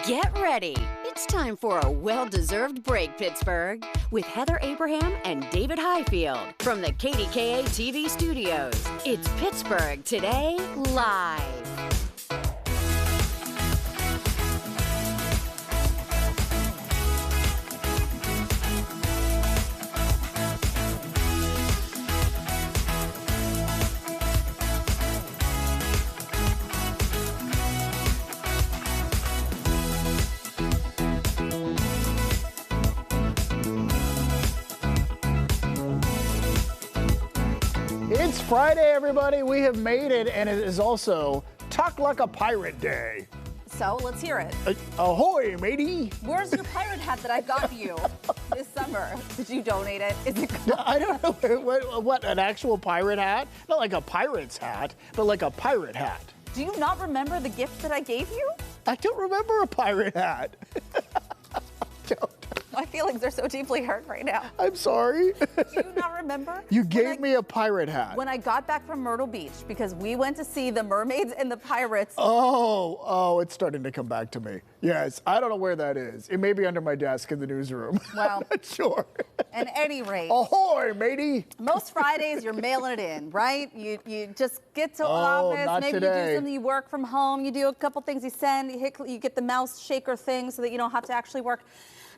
Get ready. It's time for a well-deserved break, Pittsburgh, with Heather Abraham and David Highfield from the KDKA TV studios. It's Pittsburgh Today Live. It's Friday, everybody. We have made it, and it is also Talk Like a Pirate Day. So let's hear it. Ahoy, matey. Where's your pirate hat that I got you this summer? Did you donate it? Is it gone? I don't know. What, an actual pirate hat? Not like a pirate's hat, but like a pirate hat. Do you not remember the gift that I gave you? I don't remember a pirate hat. Don't. My feelings are so deeply hurt right now. I'm sorry. Do you not remember? You gave me a pirate hat. When I got back from Myrtle Beach, because we went to see the mermaids and the pirates. Oh, it's starting to come back to me. Yes, I don't know where that is. It may be under my desk in the newsroom. Well, I'm not sure. At any rate. Ahoy, matey. Most Fridays, you're mailing it in, right? You just get to office. Not maybe today. you do something, you work from home, you do a couple things, you send, you get the mouse shaker thing so that you don't have to actually work.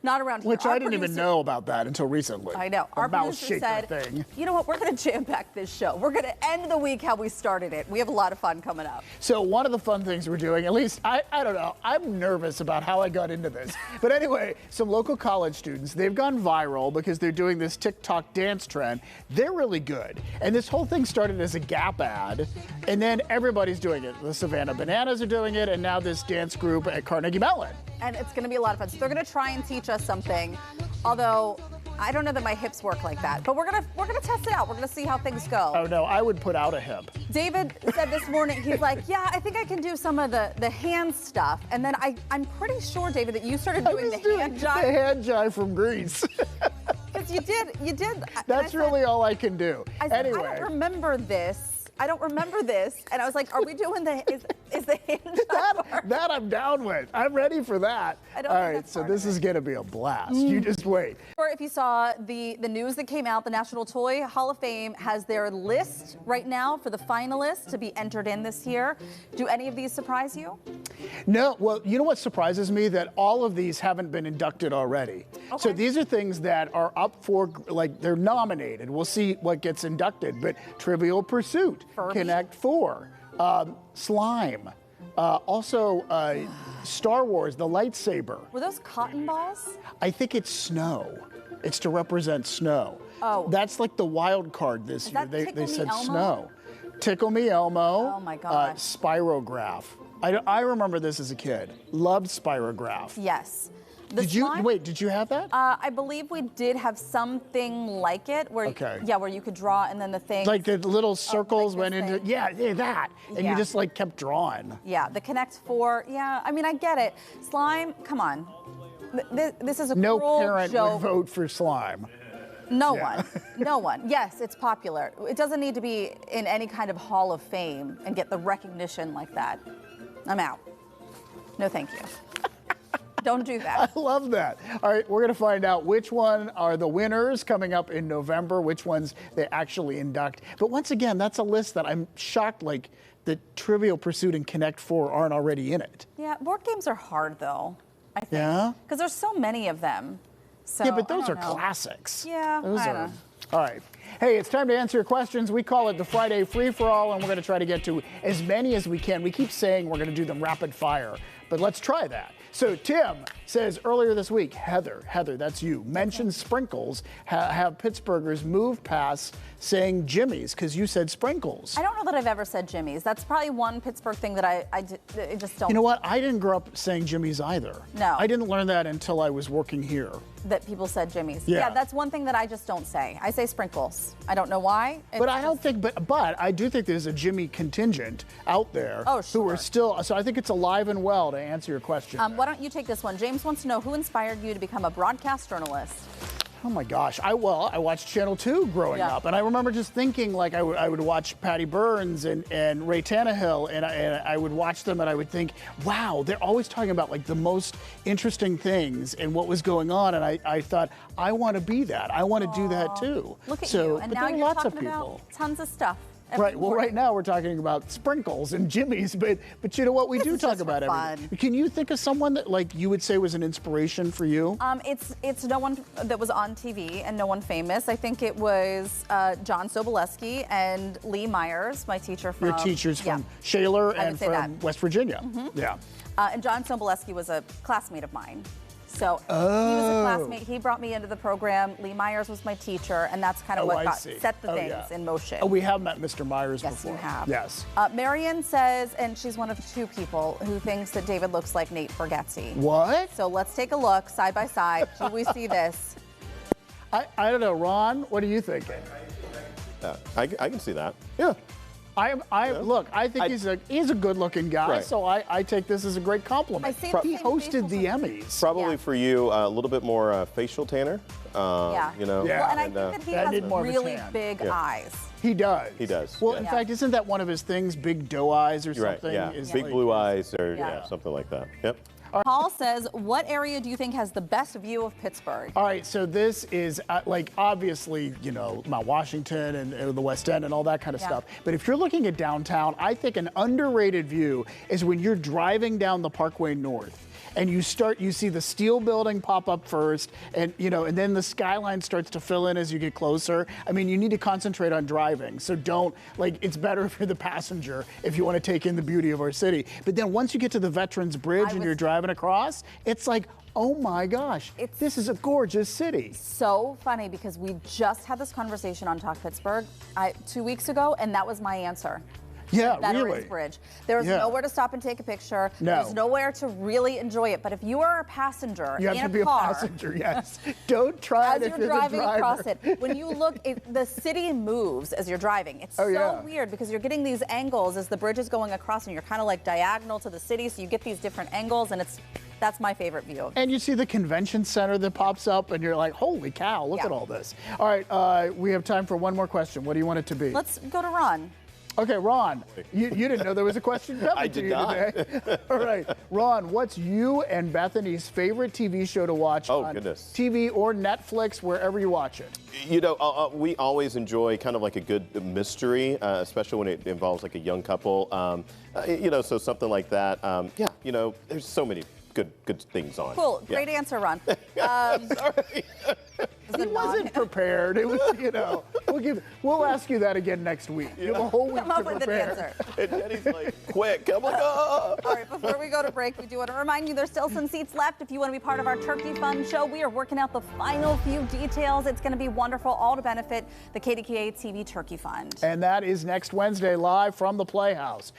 Not around here. Which I didn't even know about that until recently. I know. Our mouse producer shaker said, thing. You know what? We're going to jam pack this show. We're going to end the week how we started it. We have a lot of fun coming up. So one of the fun things we're doing, at least I don't know, I'm nervous about how I got into this. But anyway, some local college students, they've gone viral because they're doing this TikTok dance trend. They're really good. And this whole thing started as a Gap ad, and then everybody's doing it. The Savannah Bananas are doing it, and now this dance group at Carnegie Mellon. And it's going to be a lot of fun. So they're going to try and teach us something. Although I don't know that my hips work like that, but we're gonna test it out. We're gonna see how things go. Oh no, I would put out a hip. David said this morning, he's like, yeah, I think I can do some of the hand stuff. And then I'm pretty sure, David, that you started doing the hand jive. The hand jive from Greece. Because you did. That's really all I can do. I said, anyway. I don't remember this. And I was like, are we doing is the hand jive? That I'm down with. I'm ready for that. I don't all think right, that's so part this of is going to be a blast. You just wait. Or if you saw the news that came out, the National Toy Hall of Fame has their list right now for the finalists to be entered in this year. Do any of these surprise you? No, well, you know what surprises me? That all of these haven't been inducted already. Okay. So these are things that are up for, like, they're nominated. We'll see what gets inducted. But Trivial Pursuit, Furby? Connect 4, Slime, also Star Wars, the lightsaber. Were those cotton balls? I think it's snow. It's to represent snow. Oh. That's like the wild card this year. that They Tickle Me said Elmo? snow. Tickle Me Elmo. Oh my gosh. Spirograph. I remember this as a kid. Loved Spirograph. Yes. Did you have that? I believe we did have something like it where where you could draw and then the thing Like the little circles like went this into thing. that. And you just like kept drawing. Yeah, the Connect 4. Yeah, I mean I get it. Slime, come on. This is a No cruel parent joke. would vote for Slime. No one. Yes, it's popular. It doesn't need to be in any kind of Hall of Fame and get the recognition like that. I'm out. No, thank you. Don't do that. I love that. All right, we're going to find out which one are the winners coming up in November, which ones they actually induct. But once again, that's a list that I'm shocked, like, the Trivial Pursuit and Connect 4 aren't already in it. Yeah, board games are hard, though, I think. Yeah? Because there's so many of them. So, Yeah, but those I are don't know. classics. Yeah, those I are. know. All right. Hey, it's time to answer your questions. We call it the Friday Free-for-All, and we're going to try to get to as many as we can. We keep saying we're going to do them rapid fire, but let's try that. So Tim says earlier this week, Heather, that's you, mentioned sprinkles, have Pittsburghers move past saying Jimmy's because you said sprinkles. I don't know that I've ever said Jimmy's. That's probably one Pittsburgh thing that I just don't. You know what? I didn't grow up saying Jimmy's either. No. I didn't learn that until I was working here. That people said Jimmy's. Yeah. That's one thing that I just don't say. I say sprinkles. I don't know why. But I don't think, but I do think there's a Jimmy contingent out there who are still, so I think it's alive and well to answer your question. Why don't you take this one? James wants to know who inspired you to become a broadcast journalist? Oh my gosh! I watched Channel 2 growing up, and I remember just thinking like I would watch Patty Burns and Ray Tannehill, and I would watch them, and I would think, wow, they're always talking about like the most interesting things and what was going on, and I thought I want to be that. I want to do that too. Look at you, and but now there are you're lots talking of people. about tons of stuff. every Right. Well, morning. right now we're talking about sprinkles and Jimmy's, but you know what? We do is talk just for about fun. everything. Can you think of someone that like you would say was an inspiration for you? It's no one that was on TV and no one famous. I think it was John Soboleski and Lee Myers, my teacher from. Your teachers from yeah. Shaler I would and say from that. West Virginia. Yeah. And John Soboleski was a classmate of mine. So he was a classmate. He brought me into the program. Lee Myers was my teacher, and that's kind of what set the things in motion. Oh, we have met Mr. Myers Yes, before. you have. Yes. Marion says, and she's one of two people who thinks that David looks like Nate Bargatze. What? So let's take a look side by side. Do we see this? I don't know, Ron. What are you thinking? I can see that. Yeah. Look, I think he's a good-looking guy, Right. so I take this as a great compliment. I see the He same hosted facial the features. Emmys. Probably Yeah. for you, a little bit more facial tanner. Yeah. You know. Yeah. Well, and I think that he I need more has of a really tan. big Yeah. eyes. He does. He does, Well, yeah. in Yeah. fact, isn't that one of his things? Big doe eyes or You're right. something? Yeah. Is Big like- blue eyes or Yeah. something like that. Yep. Paul says, what area do you think has the best view of Pittsburgh? All right, so this is like obviously, you know, Mount Washington and the West End and all that kind of Yeah. stuff. But if you're looking at downtown, I think an underrated view is when you're driving down the Parkway North and you see the steel building pop up first, and and then the skyline starts to fill in as you get closer. I mean, you need to concentrate on driving, so don't it's better if you're the passenger if you want to take in the beauty of our city. But then once you get to the Veterans Bridge and you're driving across, it's like, oh my gosh, this is a gorgeous city. So funny because we just had this conversation on Talk Pittsburgh 2 weeks ago, and that was my answer. Yeah, Veterans really. Bridge. There's Yeah. nowhere to stop and take a picture. No. There's nowhere to really enjoy it. But if you are a passenger You have in to be car, a passenger, yes. Don't try as it if you're you're driving the driver. across it, when you look, the city moves as you're driving. It's so yeah. weird because you're getting these angles as the bridge is going across, and you're kind of like diagonal to the city, so you get these different angles, and that's my favorite view. And you see the convention center that pops up, and you're like, holy cow, look Yeah. at all this. All right, we have time for one more question. What do you want it to be? Let's go to Ron. Okay, Ron, you didn't know there was a question coming I to did you not. today. All right, Ron, what's you and Bethany's favorite TV show to watch on goodness. TV or Netflix, wherever you watch it? You know, we always enjoy kind of like a good mystery, especially when it involves like a young couple. So something like that. There's so many good things on. Cool, Yeah. great answer, Ron. Sorry. He wasn't prepared. It was, we'll ask you that again next week. You have a whole week Come up to with an prepare. answer. And Jenny's like, quick. I'm like, oh. All right, before we go to break, we do want to remind you there's still some seats left. If you want to be part of our Turkey Fund show, we are working out the final few details. It's going to be wonderful, all to benefit the KDKA TV Turkey Fund. And that is next Wednesday, live from the Playhouse.